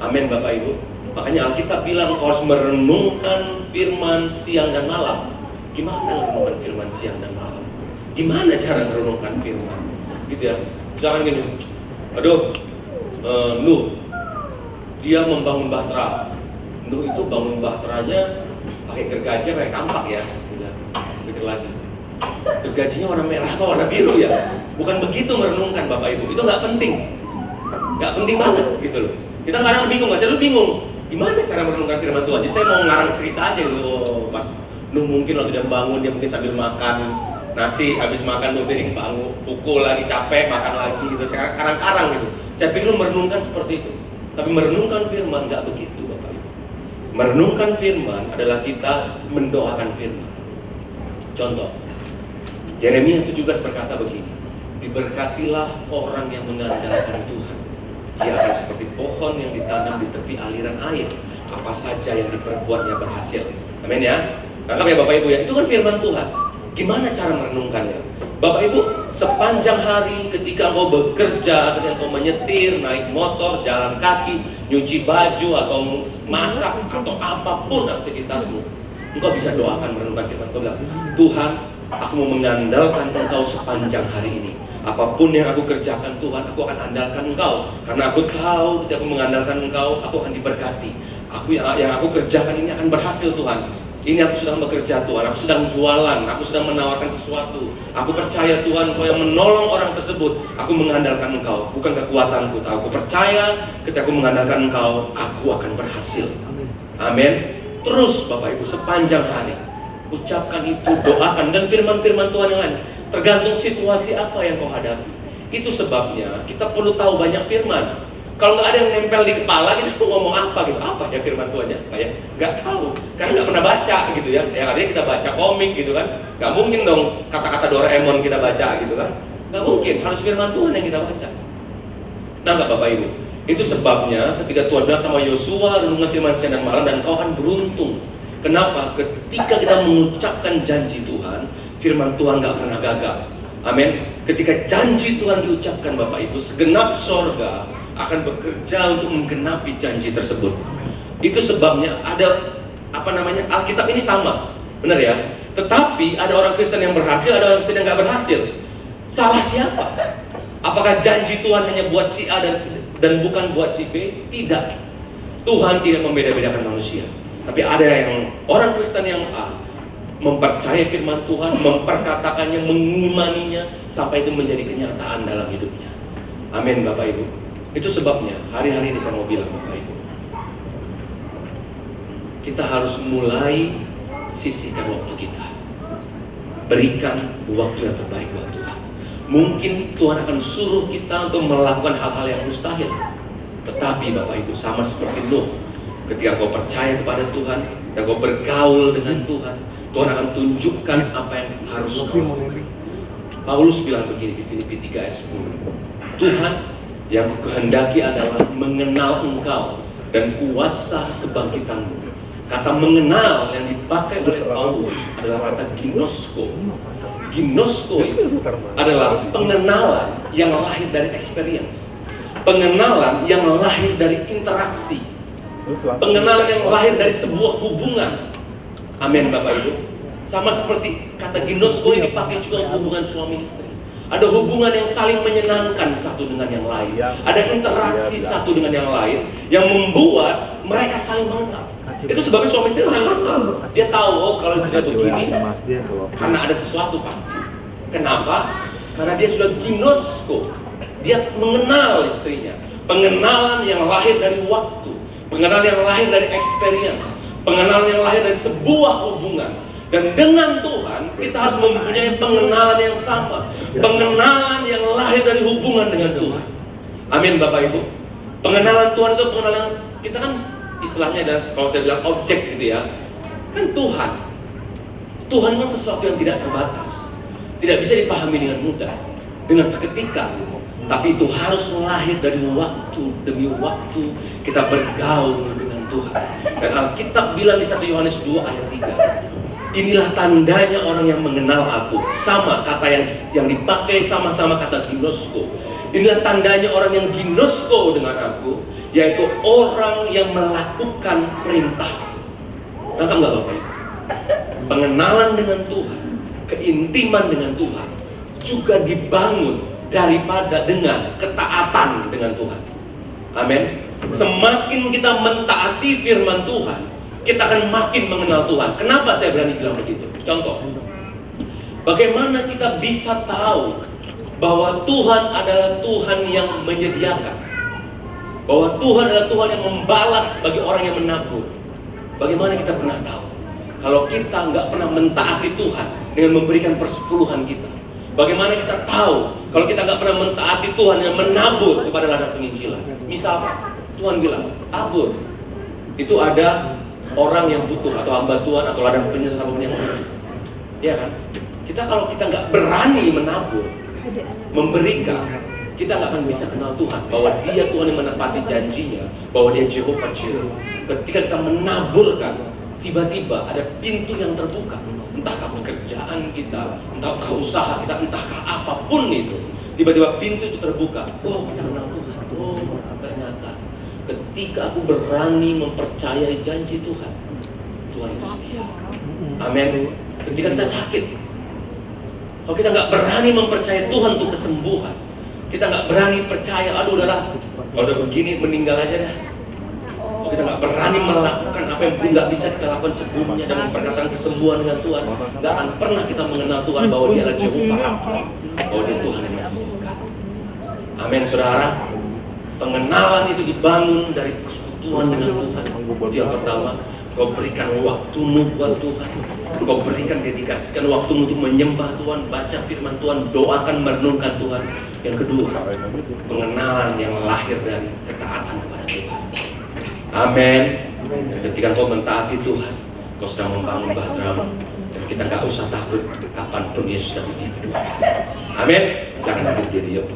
Amin Bapak Ibu. Makanya Alkitab bilang kau harus merenungkan firman siang dan malam. Gimana merenungkan firman siang dan malam? Gimana cara merenungkan firman? Gitu ya. Jangan gini, Nuh, dia membangun bahtera. Nuh itu bangun bahteranya pakai gergaji, pakai kampak ya. Pikir lagi. Gergajinya warna merah apa warna biru ya? Bukan begitu merenungkan Bapak Ibu. Itu nggak penting. Nggak penting banget gitu loh. Kita kadang bingung, saya lu bingung. Gimana cara merenungkan firman Tuhan? Jadi saya mau ngarang cerita aja gitu. Pas Nuh mungkin waktu dia bangun, dia mungkin sambil makan nasi, habis makan tuh piring bangun, pukul lagi, capek, makan lagi gitu. Saya karang-karang gitu. Saya pikir merenungkan seperti itu. Tapi merenungkan firman nggak begitu Bapak Ibu. Merenungkan firman adalah kita mendoakan firman. Contoh, Yeremia 17 berkata begini, diberkatilah orang yang mengandalkan Tuhan. Ia akan seperti pohon yang ditanam di tepi aliran air. Apa saja yang diperbuatnya berhasil. Amin ya. Tangkap ya Bapak Ibu ya. Itu kan firman Tuhan. Gimana cara merenungkannya? Bapak Ibu, sepanjang hari ketika engkau bekerja, ketika engkau menyetir, naik motor, jalan kaki, nyuci baju atau masak atau apapun aktivitasmu, engkau bisa doakan merenungkan firman. Engkau bilang, Tuhan, aku mau mengandalkan Engkau sepanjang hari ini. Apapun yang aku kerjakan Tuhan, aku akan andalkan Engkau. Karena aku tahu ketika aku mengandalkan Engkau, aku akan diberkati. Yang aku kerjakan ini akan berhasil Tuhan. Ini aku sedang bekerja Tuhan, aku sedang jualan, aku sedang menawarkan sesuatu. Aku percaya Tuhan, Engkau yang menolong orang tersebut. Aku mengandalkan Engkau, bukan kekuatanku. Aku percaya ketika aku mengandalkan Engkau, aku akan berhasil. Amin. Terus Bapak Ibu, sepanjang hari ucapkan itu, doakan, dan firman-firman Tuhan yang lain. Tergantung situasi apa yang kau hadapi. Itu sebabnya kita perlu tahu banyak firman. Kalau nggak ada yang nempel di kepala, kita mau ngomong apa gitu? Apa ya firman Tuhannya? Nggak tahu, karena nggak pernah baca gitu ya. Ya artinya kita baca komik gitu kan. Nggak mungkin dong kata-kata Doraemon kita baca gitu kan. Nggak mungkin, harus firman Tuhan yang kita baca. Nah nggak Bapak Ibu? Itu sebabnya ketika Tuhan bilang sama Yosua, renungkan firman siang dan malam, dan kau akan beruntung. Kenapa? Ketika kita mengucapkan janji Tuhan, firman Tuhan gak pernah gagal. Amin. Ketika janji Tuhan diucapkan Bapak Ibu, segenap sorga akan bekerja untuk menggenapi janji tersebut. Itu sebabnya ada Alkitab ini sama, benar ya. Tetapi ada orang Kristen yang berhasil, ada orang Kristen yang gak berhasil. Salah siapa? Apakah janji Tuhan hanya buat si A dan bukan buat si B? Tidak. Tuhan tidak membeda-bedakan manusia. Tapi ada yang orang Kristen yang A mempercayai firman Tuhan, memperkatakannya, mengimaninya sampai itu menjadi kenyataan dalam hidupnya. Amin Bapak Ibu. Itu sebabnya hari-hari ini saya mau bilang Bapak Ibu, kita harus mulai sisihkan waktu kita. Berikan waktu yang terbaik buat Tuhan. Mungkin Tuhan akan suruh kita untuk melakukan hal-hal yang mustahil. Tetapi Bapak Ibu, sama seperti Nuh, ketika kau percaya kepada Tuhan dan kau bergaul dengan Tuhan, Tuhan akan tunjukkan apa yang harus kau lakukan. Paulus bilang begini di Filipi 3 ayat 10, Tuhan yang kukehendaki adalah mengenal Engkau dan kuasa kebangkitanmu. Kata mengenal yang dipakai oleh Paulus adalah kata ginosko. Ginosko itu adalah pengenalan yang lahir dari experience, pengenalan yang lahir dari interaksi, pengenalan yang lahir dari sebuah hubungan. Amin Bapak Ibu. Sama seperti kata ginosko yang dipakai juga untuk hubungan suami istri. Ada hubungan yang saling menyenangkan satu dengan yang lain. Ada interaksi satu dengan yang lain yang membuat mereka saling mengenal. Itu sebabnya suami istri saling mengenal. Dia tahu, oh kalau istrinya begini karena ada sesuatu pasti. Kenapa? Karena dia sudah ginosko. Dia mengenal istrinya. Pengenalan yang lahir dari waktu, pengenalan yang lahir dari experience, pengenalan yang lahir dari sebuah hubungan. Dan dengan Tuhan kita harus mempunyai pengenalan yang sama, pengenalan yang lahir dari hubungan dengan Tuhan. Amin Bapak Ibu. Pengenalan Tuhan itu pengenalan kita kan istilahnya, dan kalau saya bilang objek gitu ya, kan Tuhan. Tuhan memang sesuatu yang tidak terbatas, tidak bisa dipahami dengan mudah, dengan seketika. Tapi itu harus lahir dari waktu demi waktu kita bergaul dengan Tuhan. Dan Alkitab bilang di 1 Yohanes 2 ayat 3, inilah tandanya orang yang mengenal aku. Sama kata yang dipakai, sama-sama kata ginosko. Inilah tandanya orang yang ginosko dengan aku, yaitu orang yang melakukan perintah. Nangkap nggak Bapak Ibu? Pengenalan dengan Tuhan, keintiman dengan Tuhan juga dibangun daripada dengan ketaatan dengan Tuhan. Amin. Semakin kita mentaati firman Tuhan, kita akan makin mengenal Tuhan. Kenapa saya berani bilang begitu? Contoh, bagaimana kita bisa tahu bahwa Tuhan adalah Tuhan yang menyediakan, bahwa Tuhan adalah Tuhan yang membalas bagi orang yang menabur? Bagaimana kita pernah tahu kalau kita nggak pernah mentaati Tuhan dengan memberikan persepuluhan kita? Bagaimana kita tahu kalau kita nggak pernah mentaati Tuhan yang menabur kepada ladang penginjilan? Misal Tuhan bilang, tabur. Itu ada orang yang butuh atau hamba Tuhan atau ladang penginjilan apapun yang butuh. Ya kan? Kalau kita nggak berani menabur, memberikan, kita nggak akan bisa kenal Tuhan, bahwa Dia Tuhan yang menepati janjinya, bahwa Dia Jehovah Jireh. Ketika kita menaburkan, tiba-tiba ada pintu yang terbuka. Entahkah pekerjaan kita, entahkah usaha kita, entahkah apapun itu, tiba-tiba pintu itu terbuka. Oh, kita kenal Tuhan. Oh, ternyata ketika aku berani mempercayai janji Tuhan, Tuhan itu setia. Amin. Ketika kita sakit, kalau kita nggak berani mempercayai Tuhan untuk kesembuhan, kita nggak berani percaya, aduh udahlah, kalau udah begini meninggal aja dah. Kita nggak berani melakukan apa yang nggak bisa kita lakukan sebelumnya dan memperkatakan kesembuhan dengan Tuhan, nggak akan pernah kita mengenal Tuhan bahwa Dia adalah Jehovah Rafa, bahwa Dia Tuhan yang menyembuhkan. Amin, saudara. Pengenalan itu dibangun dari persekutuan dengan Tuhan. Itu yang pertama. Kau berikan waktumu buat Tuhan. Kau berikan, dedikasikan waktumu untuk menyembah Tuhan, baca firman Tuhan, doakan, merenungkan Tuhan. Yang kedua, pengenalan yang lahir dari ketaatan kepada Tuhan. Amin. Ketika kau mentaati Tuhan, kau sedang membangun bahteramu, dan kita nggak usah takut kapanpun Yesus datang yang kedua. Amin. Jangan takut jadi yuk.